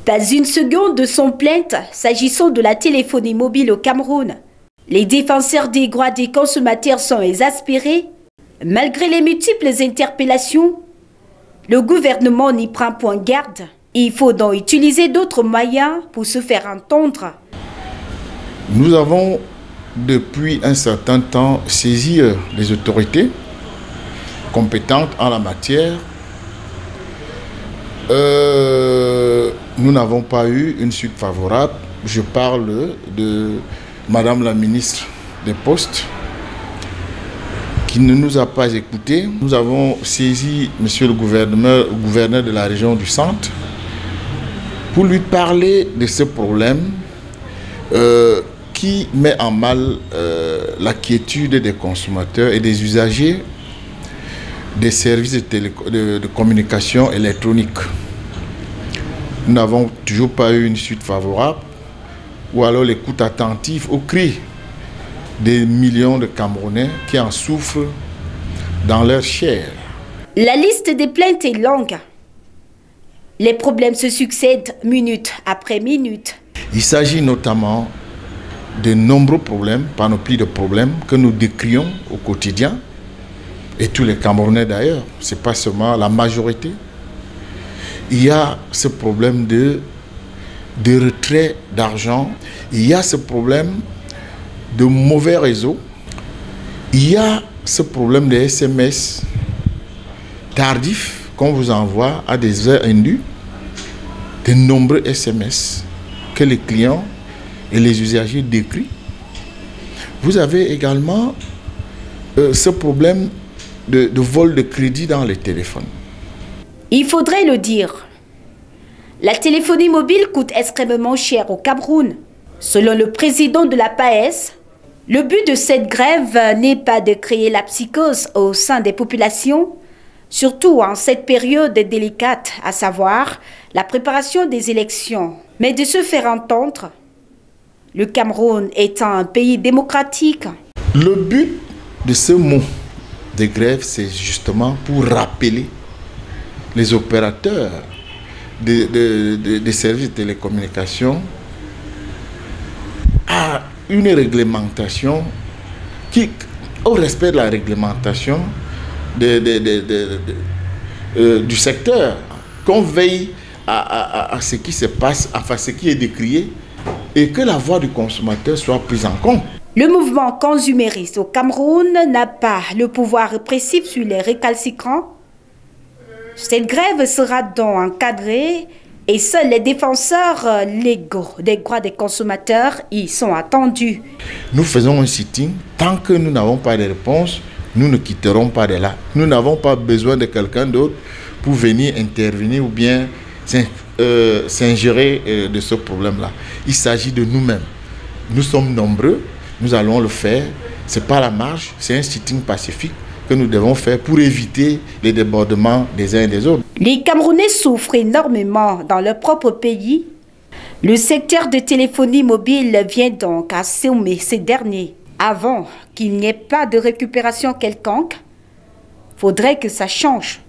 Pas une seconde de son plainte s'agissant de la téléphonie mobile au Cameroun. Les défenseurs des droits des consommateurs sont exaspérés. Malgré les multiples interpellations, le gouvernement n'y prend point garde. Il faut donc utiliser d'autres moyens pour se faire entendre. Nous avons depuis un certain temps saisi les autorités compétentes en la matière. Nous n'avons pas eu une suite favorable. Je parle de Madame la ministre des Postes qui ne nous a pas écoutés. Nous avons saisi Monsieur le gouverneur de la région du Centre pour lui parler de ce problème qui met en mal la quiétude des consommateurs et des usagers des services de communication électronique. Nous n'avons toujours pas eu une suite favorable ou alors l'écoute attentive aux cris des millions de Camerounais qui en souffrent dans leur chair. La liste des plaintes est longue. Les problèmes se succèdent minute après minute. Il s'agit notamment de nombreux problèmes, panoplie de problèmes que nous décrions au quotidien, et tous les Camerounais d'ailleurs, ce n'est pas seulement la majorité. Il y a ce problème de retrait d'argent, il y a ce problème de mauvais réseaux, il y a ce problème des SMS tardifs qu'on vous envoie à des heures indues, de nombreux SMS que les clients et les usagers décrient. Vous avez également ce problème de vol de crédit dans les téléphones. Il faudrait le dire. La téléphonie mobile coûte extrêmement cher au Cameroun. Selon le président de la PAES, le but de cette grève n'est pas de créer la psychose au sein des populations, surtout en cette période délicate, à savoir la préparation des élections, mais de se faire entendre. Le Cameroun étant un pays démocratique. Le but de ce mot de grève, c'est justement pour rappeler les opérateurs des services de télécommunications à une réglementation au respect de la réglementation du secteur, qu'on veille à ce qui se passe, enfin ce qui est décrié, et que la voix du consommateur soit prise en compte. Le mouvement consumériste au Cameroun n'a pas le pouvoir répressif sur les récalcitrants. Cette grève sera donc encadrée et seuls les défenseurs légaux des droits des consommateurs y sont attendus. Nous faisons un sitting. Tant que nous n'avons pas de réponse, nous ne quitterons pas de là. Nous n'avons pas besoin de quelqu'un d'autre pour venir intervenir ou bien s'ingérer de ce problème-là. Il s'agit de nous-mêmes. Nous sommes nombreux, nous allons le faire. Ce n'est pas la marche, c'est un sitting pacifique que nous devons faire pour éviter les débordements des uns et des autres. Les Camerounais souffrent énormément dans leur propre pays. Le secteur de téléphonie mobile vient donc à sommer ces derniers. Avant qu'il n'y ait pas de récupération quelconque, il faudrait que ça change.